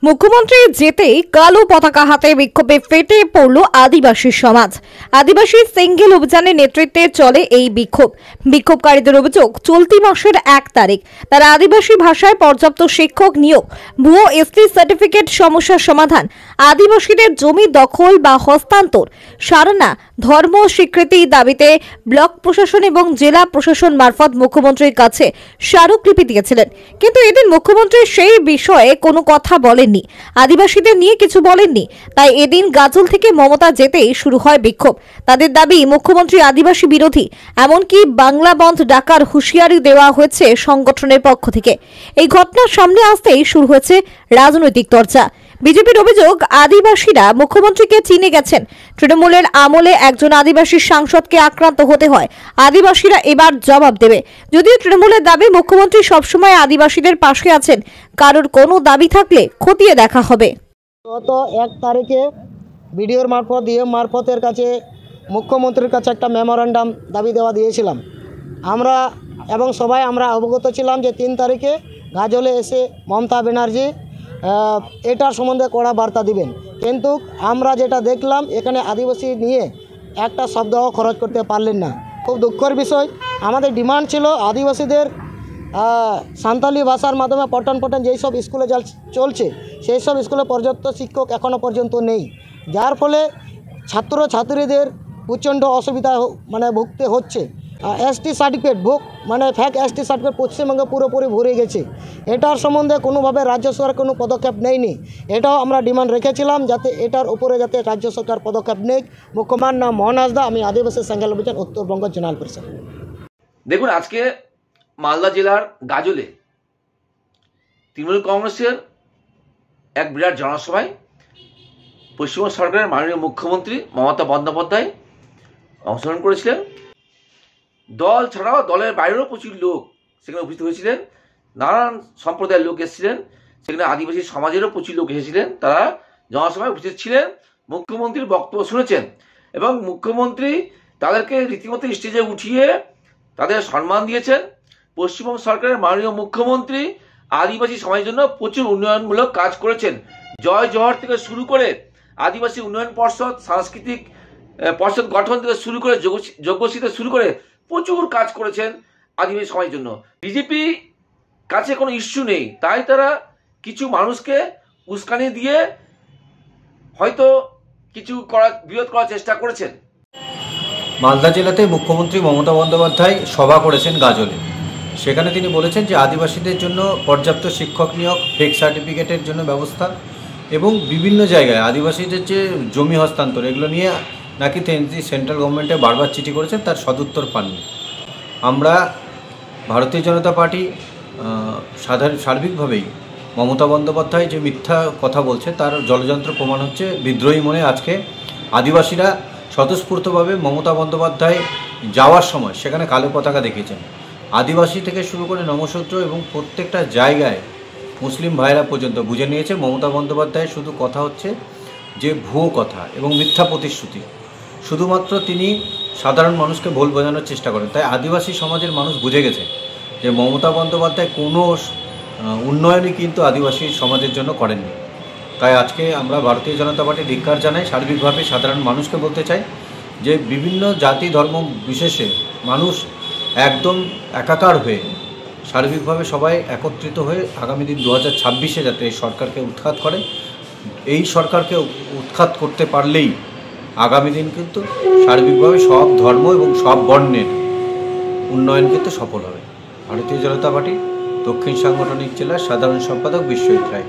মুখ্যমন্ত্রী যেতেই কালো পতাকা হাতে বিক্ষোভে ফেটে পড়ল আদিবাসী সমাজ। আদিবাসী সিঙ্গেল অভিযানের নেতৃত্বে চলে এই বিক্ষোভকারীদের অভিযোগ, চলতি মাসের 1 তারিখ তারা আদিবাসী ভাষায় পর্যাপ্ত শিক্ষক নিয়োগ, ভুয়ো এসটি সার্টিফিকেট সমস্যার সমাধান, আদিবাসীদের জমি দখল বা হস্তান্তর সারানা, ধর্ম স্বীকৃতি দাবিতে ব্লক প্রশাসন এবং জেলা প্রশাসন মারফত মুখ্যমন্ত্রীর কাছে স্মারকলিপি দিয়েছিলেন। কিন্তু এদিন মুখ্যমন্ত্রী সেই বিষয়ে কোনো কথা বলেননি, আদিবাসীদের নিয়ে কিছু বলেননি। তাই এদিন গাজল থেকে মমতা যেতেই শুরু হয় বিক্ষোভ। তাদের দাবি, মুখ্যমন্ত্রী আদিবাসী বিরোধী, এমনকি বাংলা বন্ধ ডাকার হুঁশিয়ারি দেওয়া হয়েছে সংগঠনের পক্ষ থেকে। এই ঘটনার সামনে আসতেই শুরু হয়েছে রাজনৈতিক চর্চা। বিজেপির অভিযোগ, আদিবাসীরা মুখ্যমন্ত্রীকে চিনে গেছেন। তৃণমূলের আমলে একজন আদিবাসী সাংসদকে আক্রান্ত হতে হয়, আদিবাসীরা এবার জবাব দেবে। যদিও তৃণমূলের দাবি, মুখ্যমন্ত্রী সবসময় আদিবাসীদের পাশে আছেন, কারোর কোনো দাবি থাকলে খতিয়ে দেখা হবে। গত 1 তারিখে বিডিওর মারফত ডিএম মারফতের কাছে মুখ্যমন্ত্রীর কাছে একটা মেমোরেন্ডাম দাবি দেওয়া দিয়েছিলাম আমরা, এবং সবাই আমরা অবগত ছিলাম যে 3 তারিখে গাজলে এসে মমতা ব্যানার্জি এটার সম্বন্ধে কড়া বার্তা দিবেন। কিন্তু আমরা যেটা দেখলাম, এখানে আদিবাসী নিয়ে একটা শব্দও খরচ করতে পারলেন না। খুব দুঃখের বিষয়। আমাদের ডিমান্ড ছিল আদিবাসীদের সাঁওতালি ভাষার মাধ্যমে পঠন যেই সব স্কুলে চলছে, সেই সব স্কুলে পর্যাপ্ত শিক্ষক এখনও পর্যন্ত নেই, যার ফলে ছাত্রছাত্রীদের প্রচণ্ড অসুবিধা ভুগতে হচ্ছে। ST certificate fake ST certificate পশ্চিমবঙ্গে পুরোপুরি ভরে গেছে। এটার সম্বন্ধে কোনোভাবে রাজ্য সরকার কোনো পদক্ষেপ নেয়নি। এটাও আমরা ডিমান্ড রেখেছিলাম যাতে এটার উপরে যাতে রাজ্য সরকার পদক্ষেপ নেয়। মুখ্যমন্ত্রীর নাম মোহন হাসদা, আমি আদিবাসী সিঙ্গেল অভিযান উত্তরবঙ্গ জেনারেল পরিষদ। দেখুন, আজকে মালদা জেলার গাজলে তৃণমূল কংগ্রেসের এক বিরাট জনসভায় পশ্চিমবঙ্গ সরকারের মাননীয় মুখ্যমন্ত্রী মমতা বন্দ্যোপাধ্যায় অংশগ্রহণ করেছিলেন। দল ছাড়াও দলের বাইরেও প্রচুর লোক সেখানে উপস্থিত হয়েছিলেন। নানান সম্প্রদায়ের লোক এসেছিলেন, সেখানে আদিবাসী সমাজেরও প্রচুর লোক এসেছিলেন। তারা জনসভায় উপস্থিত ছিলেন, মুখ্যমন্ত্রীর বক্তব্য শুনেছেন এবং মুখ্যমন্ত্রী তাদেরকে রীতিমতো স্টেজে উঠিয়ে তাদের সম্মান দিয়েছেন। পশ্চিমবঙ্গ সরকারের মাননীয় মুখ্যমন্ত্রী আদিবাসী সমাজের জন্য প্রচুর উন্নয়নমূলক কাজ করেছেন। জয় জওহর থেকে শুরু করে আদিবাসী উন্নয়ন পর্ষদ, সাংস্কৃতিক পর্ষদ গঠন থেকে শুরু করে যোগ্যশ্রী থেকে শুরু করে প্রচুর কাজ করেছেন আদিবাসী সমাজের জন্য। বিজেপি কাছে কোনো ইস্যু নেই, তাই তারা কিছু মানুষকে উস্কানি দিয়ে হয়তো কিছু বিরোধ করার চেষ্টা করেছেন। মালদা জেলাতে মুখ্যমন্ত্রী মমতা বন্দ্যোপাধ্যায় সভা করেছেন গাজলে। সেখানে তিনি বলেছেন যে আদিবাসীদের জন্য পর্যাপ্ত শিক্ষক নিয়োগ, ফেক সার্টিফিকেটের জন্য ব্যবস্থা এবং বিভিন্ন জায়গায় আদিবাসীদের যে জমি হস্তান্তর, এগুলো নিয়ে নাকি তিনি সেন্ট্রাল গভর্নমেন্টে বারবার চিঠি করেছেন, তার সদুত্তর পাননি। আমরা ভারতীয় জনতা পার্টি সার্বিকভাবেই মমতা বন্দ্যোপাধ্যায় যে মিথ্যা কথা বলছে তার জলযন্ত্র প্রমাণ হচ্ছে বিদ্রোহী মনে। আজকে আদিবাসীরা স্বতঃস্ফূর্তভাবে মমতা বন্দ্যোপাধ্যায় যাওয়ার সময় সেখানে কালো পতাকা দেখিয়েছেন। আদিবাসী থেকে শুরু করে নমশূদ্র এবং প্রত্যেকটা জায়গায় মুসলিম ভাইরা পর্যন্ত বুঝে নিয়েছে মমতা বন্দ্যোপাধ্যায় শুধু কথা হচ্ছে যে ভুয়ো কথা এবং মিথ্যা প্রতিশ্রুতি। শুধুমাত্র তিনি সাধারণ মানুষকে ভুল বোঝানোর চেষ্টা করেন। তাই আদিবাসী সমাজের মানুষ বুঝে গেছে যে মমতা বন্দ্যোপাধ্যায় কোনো উন্নয়নই কিন্তু আদিবাসী সমাজের জন্য করেননি। তাই আজকে আমরা ভারতীয় জনতা পার্টি ধিক্কার জানাই। সার্বিকভাবে সাধারণ মানুষকে বলতে চাই যে বিভিন্ন জাতি ধর্ম বিশেষে মানুষ একদম একাকার হয়ে সার্বিকভাবে সবাই একত্রিত হয়ে আগামী দিন 2026-এ যাতে এই সরকারকে উৎখাত করে। এই সরকারকে উৎখাত করতে পারলেই আগামী দিন কিন্তু সার্বিকভাবে সব ধর্ম এবং সব বর্ণের উন্নয়ন কিন্তু সফল হবে। ভারতীয় জনতা পার্টি দক্ষিণ সাংগঠনিক জেলার সাধারণ সম্পাদক বিশ্বজিৎ রায়।